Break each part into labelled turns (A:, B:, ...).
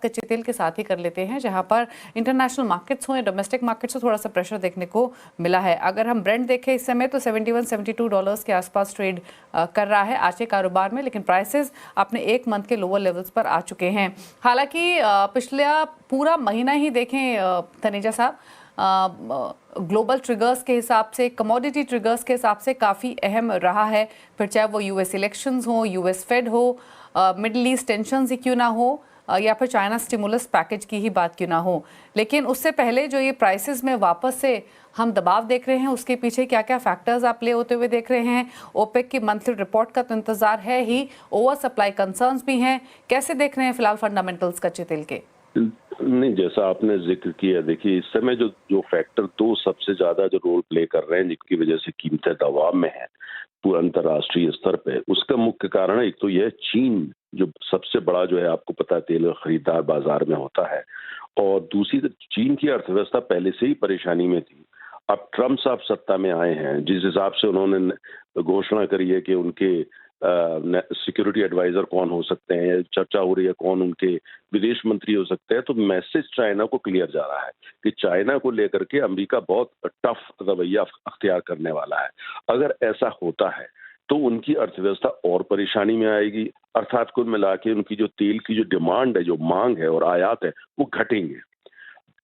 A: कच्चे तेल के साथ ही कर लेते हैं, जहां पर इंटरनेशनल मार्केट्स हो या डोमेस्टिक मार्केट्स हो थोड़ा सा प्रेशर देखने को मिला है। अगर हम ब्रेंट देखें इस समय तो $71-72 के आसपास ट्रेड कर रहा है आज के कारोबार में, लेकिन प्राइसेस अपने एक मंथ के लोअर लेवल्स पर आ चुके हैं। हालांकि पिछला पूरा महीना ही देखें तनेजा साहब, ग्लोबल ट्रिगर्स के हिसाब से, कमोडिटी ट्रिगर्स के हिसाब से काफ़ी अहम रहा है, फिर चाहे वो यूएस इलेक्शंस हो, यूएस फेड हो, मिडल ईस्ट टेंशंस ही क्यों ना हो, या फिर चाइना स्टिमुलस पैकेज की ही बात क्यों ना हो। लेकिन उससे पहले जो ये प्राइसेस में वापस से हम दबाव देख रहे हैं, उसके पीछे क्या क्या फैक्टर्स आप ले होते हुए देख रहे हैं? ओपेक की मंथली रिपोर्ट का तो इंतजार है ही, ओवर सप्लाई कंसर्न्स भी हैं, कैसे देख रहे हैं फिलहाल फंडामेंटल्स कच्चे तेल के?
B: नहीं, जैसा आपने जिक्र किया, देखिए इस समय जो फैक्टर दो सबसे ज्यादा जो रोल प्ले कर रहे हैं, जिनकी वजह से कीमतें दबाव में है पूरे अंतर्राष्ट्रीय स्तर पे, उसका मुख्य कारण एक तो यह चीन, जो सबसे बड़ा जो है आपको पता है तेल खरीदार बाजार में होता है, और दूसरी चीन की अर्थव्यवस्था पहले से ही परेशानी में थी। अब ट्रम्प साहब सत्ता में आए हैं, जिस हिसाब से उन्होंने घोषणा करी है कि उनके सिक्योरिटी एडवाइजर कौन हो सकते हैं, चर्चा हो रही है कौन उनके विदेश मंत्री हो सकते हैं, तो मैसेज चाइना को क्लियर जा रहा है कि चाइना को लेकर के अमेरिका बहुत टफ रवैया अख्तियार करने वाला है। अगर ऐसा होता है तो उनकी अर्थव्यवस्था और परेशानी में आएगी, अर्थात कुल मिला के उनकी जो तेल की जो डिमांड है, जो मांग है और आयात है, वो घटेंगे।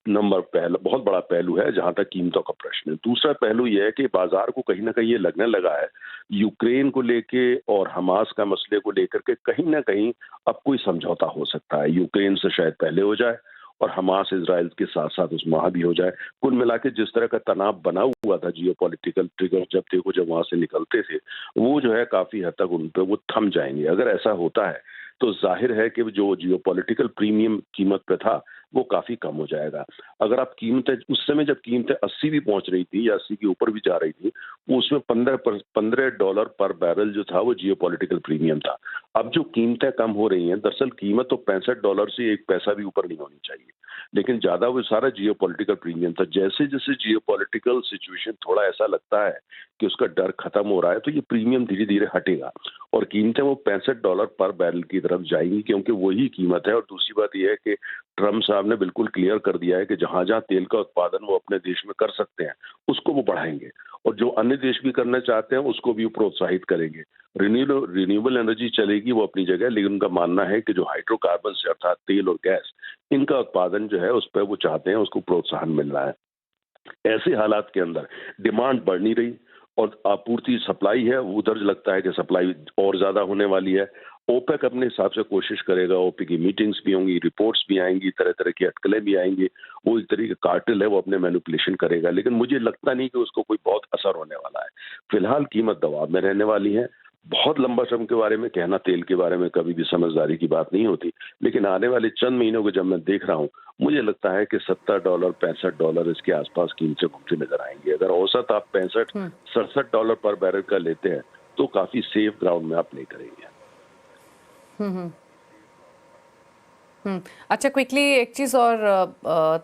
B: पहला बहुत बड़ा पहलू है जहां तक कीमतों का प्रश्न है। दूसरा पहलू यह है कि बाजार को कहीं ना कहीं ये लगने लगा है यूक्रेन को लेके और हमास का मसले को लेकर के कहीं ना कहीं अब कोई समझौता हो सकता है। यूक्रेन से शायद पहले हो जाए और हमास इजराइल के साथ साथ उस वहां भी हो जाए। कुल मिला के जिस तरह का तनाव बना हुआ था, जियोपॉलिटिकल ट्रिगर जब देखो जब वहां से निकलते थे, वो जो है काफी हद तक उन पर वो थम जाएंगे। अगर ऐसा होता है तो जाहिर है कि जो जियोपॉलिटिकल प्रीमियम कीमत पे था वो काफी कम हो जाएगा। अगर आप कीमतें उस समय जब कीमतें 80 भी पहुंच रही थी या 80 के ऊपर भी जा रही थी, वो उसमें $15 पर बैरल जो था वो जियोपॉलिटिकल प्रीमियम था। अब जो कीमतें कम हो रही हैं, दरअसल कीमत तो $65 से एक पैसा भी ऊपर नहीं होनी चाहिए, लेकिन ज्यादा वो सारा जियोपॉलिटिकल प्रीमियम था। जैसे जैसे जियोपॉलिटिकल सिचुएशन थोड़ा ऐसा लगता है कि उसका डर खत्म हो रहा है, तो ये प्रीमियम धीरे धीरे हटेगा और कीमतें वो $65 पर बैरल की तरफ जाएंगी, क्योंकि वही कीमत है। और दूसरी बात यह है कि ट्रम्प साहब ने बिल्कुल क्लियर कर दिया है कि जहां जहां तेल का उत्पादन वो अपने देश में कर सकते हैं उसको वो बढ़ाएंगे, और जो अन्य देश भी करना चाहते हैं उसको भी प्रोत्साहित करेंगे। रिन्यूएबल एनर्जी चलेगी वो अपनी जगह, लेकिन उनका मानना है कि जो हाइड्रोकार्बन से अर्थात तेल और गैस, इनका उत्पादन जो है उस पर वो चाहते हैं, उसको प्रोत्साहन मिल रहा है। ऐसे हालात के अंदर डिमांड बढ़ नहीं रही और आपूर्ति सप्लाई है, उधर लगता है कि सप्लाई और ज्यादा होने वाली है। ओपेक अपने हिसाब से कोशिश करेगा, ओपेक की मीटिंग्स भी होंगी, रिपोर्ट्स भी आएंगी, तरह तरह की अटकलें भी आएंगी, वो एक तरीके का कार्टेल है, वो अपने मैनिपुलेशन करेगा, लेकिन मुझे लगता नहीं कि उसको कोई बहुत असर होने वाला है। फिलहाल कीमत दबाव में रहने वाली है। बहुत लंबा समय के बारे में कहना तेल के बारे में कभी भी समझदारी की बात नहीं होती, लेकिन आने वाले चंद महीनों को जब मैं देख रहा हूं, मुझे लगता है कि $70 $65 इसके आसपास कीमतें घूमती नजर आएंगी। अगर औसत आप 65-67 पर बैरल का लेते हैं तो काफी सेफ ग्राउंड में आप प्ले करेंगे।
A: अच्छा, क्विकली एक चीज़ और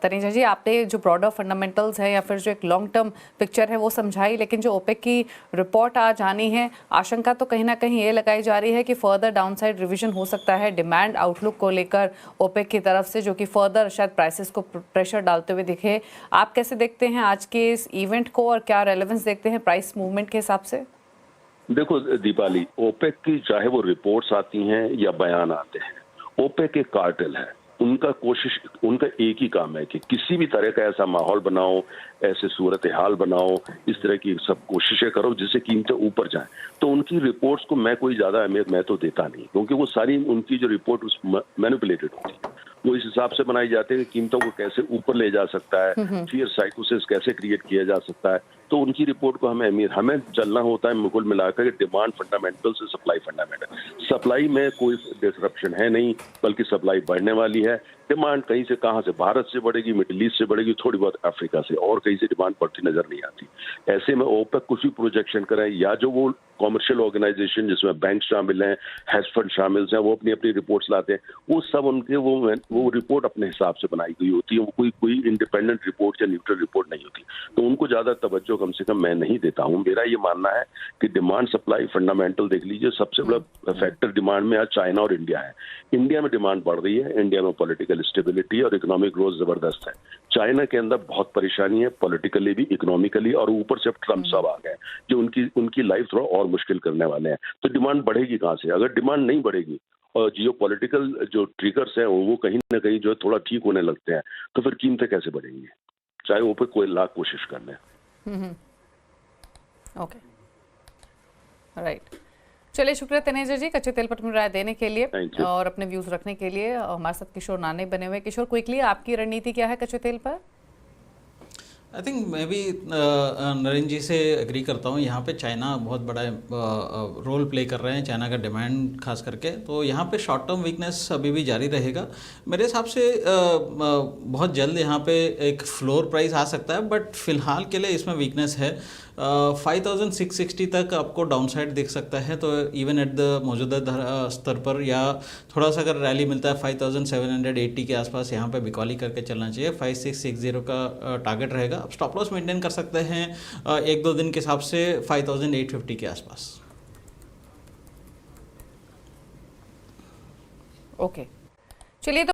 A: तनीजा जी, आपने जो ब्रॉडर फंडामेंटल्स है या फिर जो एक लॉन्ग टर्म पिक्चर है वो समझाई, लेकिन जो ओपेक की रिपोर्ट आज आनी है, आशंका तो कहीं ना कहीं ये लगाई जा रही है कि फर्दर डाउनसाइड रिवीजन हो सकता है डिमांड आउटलुक को लेकर ओपेक की तरफ से, जो कि फर्दर शायद प्राइसेस को प्रेशर डालते हुए दिखे। आप कैसे देखते हैं आज के इस इवेंट को और क्या रेलेवेंस देखते हैं प्राइस मूवमेंट के हिसाब से?
B: देखो दीपाली, ओपेक की चाहे वो रिपोर्ट्स आती हैं या बयान आते हैं, ओपेक एक कार्टेल है। उनका एक ही काम है कि किसी भी तरह का ऐसा माहौल बनाओ, ऐसे सूरत हाल बनाओ, इस तरह की सब कोशिशें करो जिससे कीमतें ऊपर जाएं। तो उनकी रिपोर्ट्स को मैं कोई ज्यादा अहमियत मैं तो देता नहीं, क्योंकि वो सारी उनकी जो रिपोर्ट मैनिपुलेटेड होती है, वो इस हिसाब से बनाई जाती है कि कीमतों को कैसे ऊपर ले जा सकता है, फियर साइकोसिस कैसे क्रिएट किया जा सकता है। तो उनकी रिपोर्ट को हमें चलना होता है कुल मिलाकर डिमांड फंडामेंटल से सप्लाई फंडामेंटल। सप्लाई में कोई डिसरप्शन है नहीं, बल्कि सप्लाई बढ़ने वाली है। डिमांड कहीं से कहां से, भारत से बढ़ेगी, मिडिल ईस्ट से बढ़ेगी, थोड़ी बहुत अफ्रीका से, और कहीं से डिमांड बढ़ती नजर नहीं आती। ऐसे में ओपेक कुछ भी प्रोजेक्शन करें, या जो वो कॉमर्शियल ऑर्गेनाइजेशन जिसमें बैंक शामिल हैं, हेज फंड शामिल हैं, वो अपनी अपनी रिपोर्ट्स लाते हैं, वो सब उनके वो रिपोर्ट अपने हिसाब से बनाई गई होती है, वो कोई इंडिपेंडेंट रिपोर्ट या न्यूट्रल रिपोर्ट नहीं होती। तो उनको ज्यादा तवज्जो कम से कम मैं नहीं देता हूं। मेरा ये मानना है कि डिमांड सप्लाई फंडामेंटल देख लीजिए, सबसे बड़ा फैक्टर डिमांड में आज चाइना और इंडिया है। इंडिया में डिमांड बढ़ रही है, इंडिया में पॉलिटिकल पॉलिटिकल स्टेबिलिटी और इकोनॉमिक ग्रोथ जबरदस्त है। चाइना के अंदर बहुत परेशानी है, पॉलिटिकली भी, इकोनॉमिकली, और ऊपर से अब ट्रम्प साहब आ गए जो उनकी लाइफ थोड़ा और मुश्किल करने वाले हैं। तो डिमांड बढ़ेगी कहाँ से? अगर डिमांड नहीं बढ़ेगी और जियोपॉलिटिकल जो ट्रिगर्स हैं वो कहीं ना कहीं जो है थोड़ा ठीक होने लगते हैं, तो फिर कीमतें कैसे बढ़ेंगी, चाहे वो पे कोई लाख कोशिश कर लें।
A: Okay, right. चलिए, शुक्रिया तनेजा जी कच्चे तेल पर अपनी राय देने के लिए
B: Thank you.
A: और अपने व्यूज रखने के लिए। हमारे साथ किशोर नाने बने हुए। किशोर, क्विकली आपकी रणनीति क्या है कच्चे तेल पर?
C: आई थिंक मैं भी नरेंद्र जी से एग्री करता हूँ। यहाँ पे चाइना बहुत बड़ा रोल प्ले कर रहे हैं, चाइना का डिमांड खास करके, तो यहाँ पे शॉर्ट टर्म वीकनेस अभी भी जारी रहेगा मेरे हिसाब से। बहुत जल्द यहाँ पे एक फ्लोर प्राइस आ सकता है, बट फिलहाल के लिए इसमें वीकनेस है। 5660 तक आपको डाउनसाइड दिख सकता है, तो इवन एट द मौजूदा स्तर पर, या थोड़ा सा अगर रैली मिलता है 5780 के आसपास, यहाँ पे बिकॉली करके चलना चाहिए। 5660 का टारगेट रहेगा। आप स्टॉप लॉस मेंटेन कर सकते हैं एक दो दिन के हिसाब से 5850 के आसपास।
A: ओके, चलिए तो